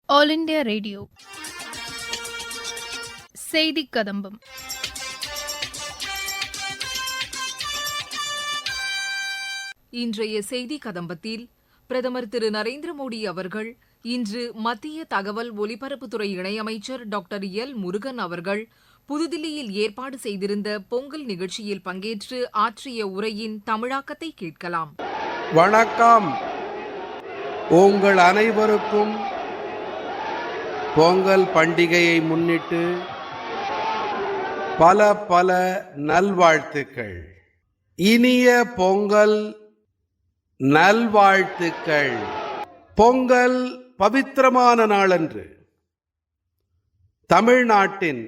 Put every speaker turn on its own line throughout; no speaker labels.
All India radio செய்தி கதம்பம்.
இன்றைய செய்தி கதம்பத்தில் பிரதமர் திரு நரேந்திர மோடி அவர்கள் இன்று மத்திய தகவல் ஒலிபரப்புத்துறை இணையமைச்சர் டாக்டர் எல் முருகன் அவர்கள் புதுதில்லியில் ஏற்பாடு செய்திருந்த பொங்கல் நிகழ்ச்சியில் பங்கேற்று ஆற்றிய உரையின் தமிழாக்கத்தை கேட்கலாம்.
வணக்கம். உங்கள் அனைவருக்கும் பொங்கல் பண்டிகையை முன்னிட்டு பல பல நல்வாழ்த்துக்கள். இனிய பொங்கல் நல்வாழ்த்துக்கள். பொங்கல் பவித்திரமான நாளன்று தமிழ்நாட்டின்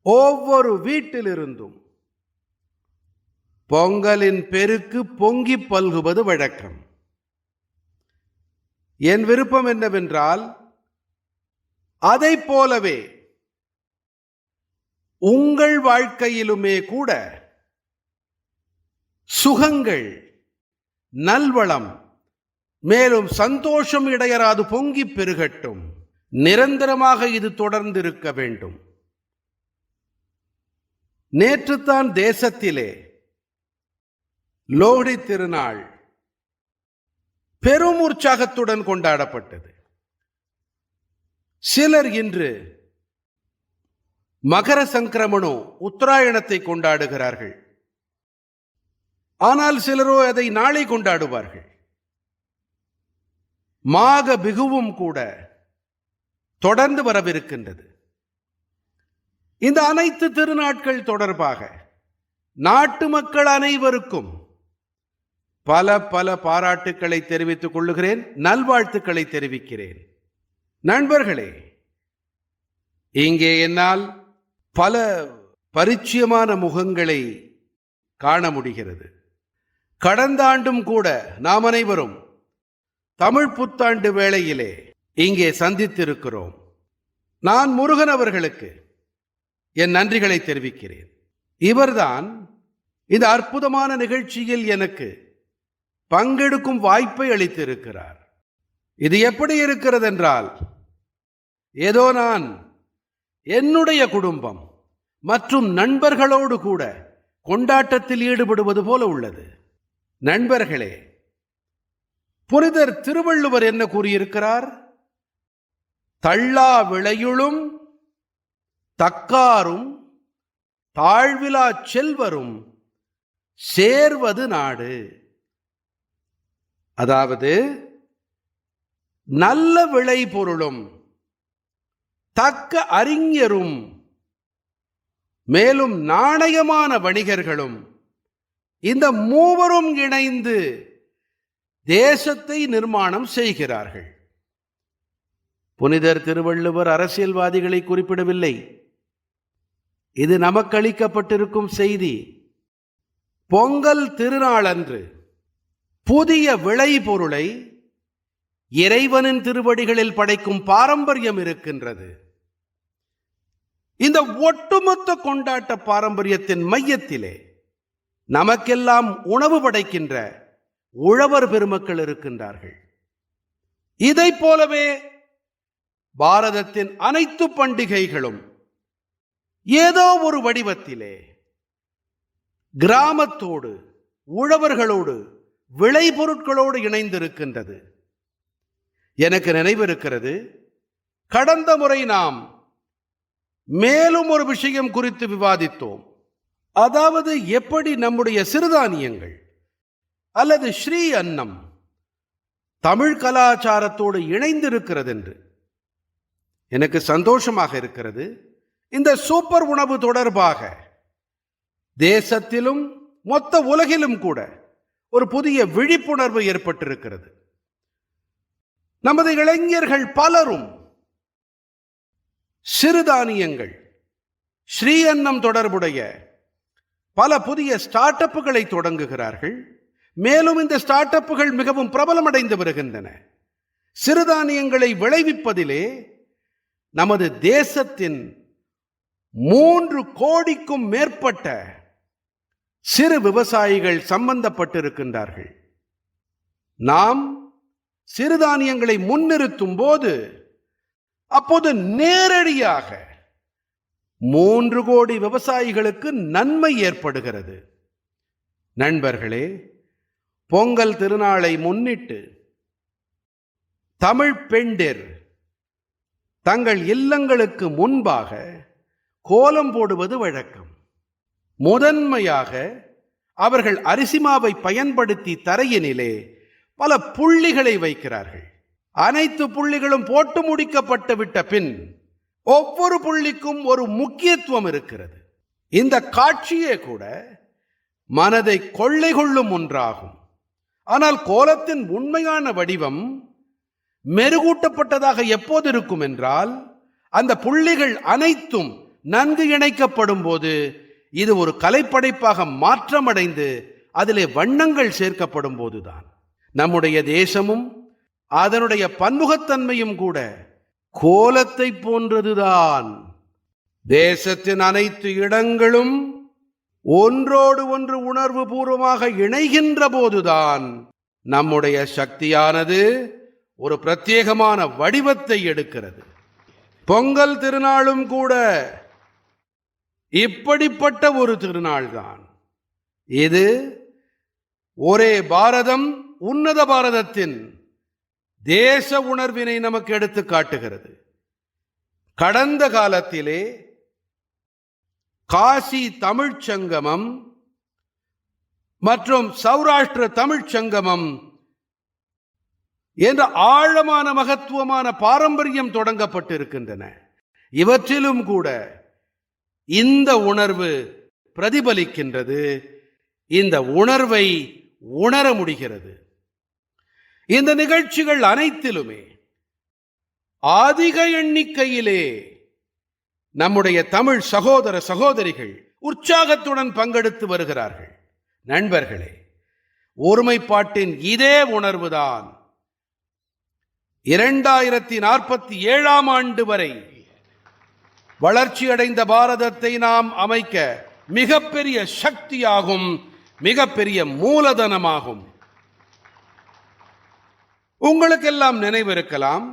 ஒவ்வொரு வீட்டிலிருந்தும் பொங்கலின் பெருக்கு பொங்கி பல்குவது வழக்கம். என் விருப்பம் என்னவென்றால், அதைப் போலவே உங்கள் வாழ்க்கையிலுமே கூட சுகங்கள், நல்வளம், மேலும் சந்தோஷம் இடையராது பொங்கி பெருகட்டும். நிரந்தரமாக இது தொடர்ந்திருக்க வேண்டும். நேற்றுத்தான் தேசத்திலே லோஹ்டி திருநாள் பெரும் உற்சாகத்துடன் கொண்டாடப்பட்டது. சிலர் இன்று மகர சங்கிரமணோ உத்தராயணத்தை கொண்டாடுகிறார்கள். ஆனால் சிலரோ அதை நாளை கொண்டாடுவார்கள். மாக பிகுவும் கூட தொடர்ந்து வரவிருக்கின்றது. இந்த அனைத்து திருநாட்கள் தொடர்பாக நாட்டு மக்கள் அனைவருக்கும் பல பல பாராட்டுக்களை தெரிவித்துக் கொள்ளுகிறேன், நல்வாழ்த்துக்களை தெரிவிக்கிறேன். நண்பர்களே, இங்கே என்னால் பல பரிச்சயமான முகங்களை காண முடிகிறது. கடந்த ஆண்டும் கூட நாம் அனைவரும் தமிழ் புத்தாண்டு வேளையிலே இங்கே சந்தித்திருக்கிறோம். நான் முருகன் அவர்களுக்கு என் நன்றிகளை தெரிவிக்கிறேன். இவர்தான் இந்த அற்புதமான நிகழ்ச்சியில் எனக்கு பங்கெடுக்கும் வாய்ப்பை அளித்திருக்கிறார். இது எப்படி இருக்கிறது என்றால், ஏதோ நான் என்னுடைய குடும்பம் மற்றும் நண்பர்களோடு கூட கொண்டாட்டத்தில் ஈடுபடுவது போல உள்ளது. நண்பர்களே, புனிதர் திருவள்ளுவர் என்ன கூறியிருக்கிறார்? தள்ளா விளையுளும் தக்காரும் தாழ்விலா செல்வரும் சேர்வது நாடு. அதாவது, நல்ல விளை பொருளும் தக்க அறிஞரும் மேலும் நாணயமான வணிகர்களும் இந்த மூவரும் இணைந்து தேசத்தை நிர்மாணம் செய்கிறார்கள். புனிதர் திருவள்ளுவர் அரசியல்வாதிகளை குறிப்பிடவில்லை. இது நமக்கு அளிக்கப்பட்டிருக்கும் செய்தி. பொங்கல் திருநாளன்று புதிய விளை பொருளை இறைவனின் திருவடிகளில் படைக்கும் பாரம்பரியம் இருக்கின்றது. இந்த ஒட்டுமொத்த கொண்டாட்ட பாரம்பரியத்தின் மையத்திலே நமக்கெல்லாம் உணவு படைக்கின்ற உழவர் பெருமக்கள் இருக்கின்றார்கள். இதைப் போலவே பாரதத்தின் அனைத்து பண்டிகைகளும் ஏதோ ஒரு வடிவத்திலே கிராமத்தோடு, உழவர்களோடு, விளைபொருட்களோடு இணைந்திருக்கின்றது. எனக்கு நினைவிருக்கிறது, கடந்த முறை நாம் மேலும் ஒரு விஷயம் குறித்து விவாதித்தோம். அதாவது, எப்படி நம்முடைய சிறுதானியங்கள் அல்லது ஸ்ரீ அன்னம் தமிழ் கலாச்சாரத்தோடு இணைந்திருக்கிறது என்று. எனக்கு சந்தோஷமாக இருக்கிறது. இந்த சூப்பர் உணவு தொடர்பாக தேசத்திலும் மொத்த உலகிலும் கூட ஒரு புதிய விழிப்புணர்வு ஏற்பட்டிருக்கிறது. நமது இளைஞர்கள் பலரும் சிறுதானியங்கள், ஸ்ரீ அன்னம் தொடர்புடைய பல புதிய ஸ்டார்ட் அப்புகளை தொடங்குகிறார்கள். மேலும் இந்த ஸ்டார்ட் அப்புகள் மிகவும் பிரபலமடைந்து வருகின்றன. சிறுதானியங்களை விளைவிப்பதிலே நமது தேசத்தின் 3 கோடிக்கும் மேற்பட்ட சிறு விவசாயிகள் சம்பந்தப்பட்டிருக்கின்றார்கள். நாம் சிறுதானியங்களை முன்னிறுத்தும் போது அப்போது நேரடியாக 3 கோடி விவசாயிகளுக்கு நன்மை ஏற்படுகிறது. நண்பர்களே, பொங்கல் திருநாளை முன்னிட்டு தமிழ் பெண்டிர் தங்கள் இல்லங்களுக்கு முன்பாக கோலம் போடுவது வழக்கம். முதன்மையாக அவர்கள் அரிசிமாவை பயன்படுத்தி தரையினிலே பல புள்ளிகளை வைக்கிறார்கள். அனைத்து புள்ளிகளும் போட்டு முடிக்கப்பட்டு விட்ட பின் ஒவ்வொரு புள்ளிக்கும் ஒரு முக்கியத்துவம் இருக்கிறது. இந்த காட்சியே கூட மனதை கொள்ளை கொள்ளும் ஒன்றாகும். ஆனால் கோலத்தின் உண்மையான வடிவம் மெருகூட்டப்பட்டதாக எப்போது இருக்கும் என்றால், அந்த புள்ளிகள் அனைத்தும் நன்கு இணைக்கப்படும் போது இது ஒரு கலைப்படைப்பாக மாற்றமடைந்து அதிலே வண்ணங்கள் சேர்க்கப்படும் போதுதான். நம்முடைய தேசமும் அதனுடைய பன்முகத்தன்மையும் கூட கோலத்தை போன்றதுதான். தேசத்தின் அனைத்து இடங்களும் ஒன்றோடு ஒன்று உணர்வு பூர்வமாக இணைகின்ற போதுதான் நம்முடைய சக்தியானது ஒரு பிரத்யேகமான வடிவத்தை எடுக்கிறது. பொங்கல் திருநாளும் கூட இப்படிப்பட்ட ஒரு திருநாள் தான். இது ஒரே பாரதம், உன்னத பாரதத்தின் தேச உணர்வினை நமக்கு எடுத்து காட்டுகிறது. கடந்த காலத்திலே காசி தமிழ்ச் சங்கமம் மற்றும் சௌராஷ்டிர தமிழ்ச் சங்கமம் என்ற ஆழமான மகத்துவமான பாரம்பரியம் தொடங்கப்பட்டிருக்கின்றன. இவற்றிலும் கூட இந்த உணர்வு பிரதிபலிக்கின்றது. இந்த உணர்வை உணர முடிகிறது. இந்த நிகழ்ச்சிகள் அனைத்திலுமே அதிக எண்ணிக்கையிலே நம்முடைய தமிழ் சகோதர சகோதரிகள் உற்சாகத்துடன் பங்கெடுத்து வருகிறார்கள். நண்பர்களே, ஒருமைப்பாட்டின் இதே உணர்வுதான் 2047ஆம் ஆண்டு வரை வளர்ச்சியடைந்த பாரதத்தை நாம் அமைக்க மிகப்பெரிய சக்தியாகும், மிகப்பெரிய மூலதனமாகும். உங்களுக்கெல்லாம் நினைவிருக்கலாம்,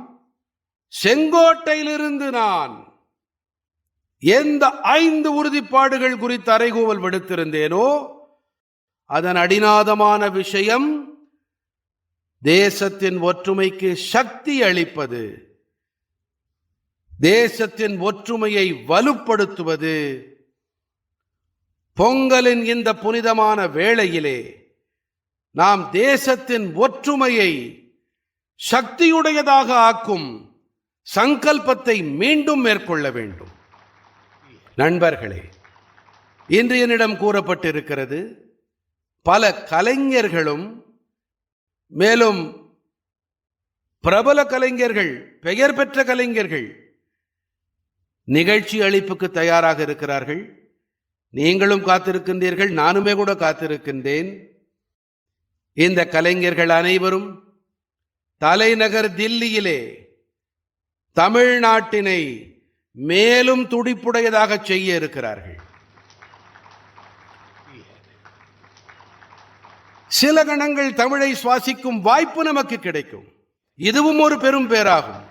செங்கோட்டையிலிருந்து நான் எந்த 5 உறுதிப்பாடுகள் குறித்து அறைகூவல் விடுத்திருந்தேனோ அதன் அடிநாதமான விஷயம் தேசத்தின் ஒற்றுமைக்கு சக்தி அளிப்பது, தேசத்தின் ஒற்றுமையை வலுப்படுத்துவது. பொங்கலின் இந்த புனிதமான வேளையிலே நாம் தேசத்தின் ஒற்றுமையை சக்தியுடையதாக ஆக்கும் சங்கல்பத்தை மீண்டும் மேற்கொள்ள வேண்டும். நண்பர்களே, இன்று என்னிடம் கூறப்பட்டிருக்கிறது, பல கலைஞர்களும் மேலும் பிரபல கலைஞர்கள், பெயர் பெற்ற கலைஞர்கள் நிகழ்ச்சி அளிப்புக்கு தயாராக இருக்கிறார்கள். நீங்களும் காத்திருக்கின்றீர்கள், நானுமே கூட காத்திருக்கின்றேன். இந்த கலைஞர்கள் அனைவரும் தலைநகர் தில்லியிலே தமிழ்நாட்டினை மேலும் துடிப்புடையதாக செய்ய இருக்கிறார்கள். சில கணங்கள் தமிழை சுவாசிக்கும் வாய்ப்பு நமக்கு கிடைக்கும். இதுவும் ஒரு பெரும் பேராகும்.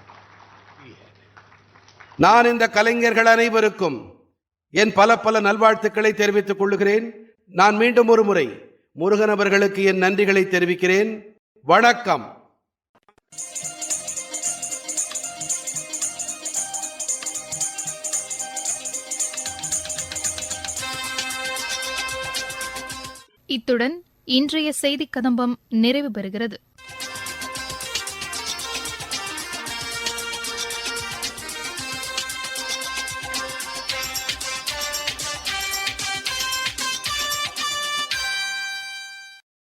நான் இந்த கலைஞர்கள் அனைவருக்கும் என் பல நல்வாழ்த்துக்களை தெரிவித்துக் கொள்கிறேன். நான் மீண்டும் ஒரு முறை முருகன் அவர்களுக்கு என் நன்றிகளை தெரிவிக்கிறேன். வணக்கம்.
இத்துடன் இன்றைய செய்திக் கதம்பம் நிறைவு பெறுகிறது.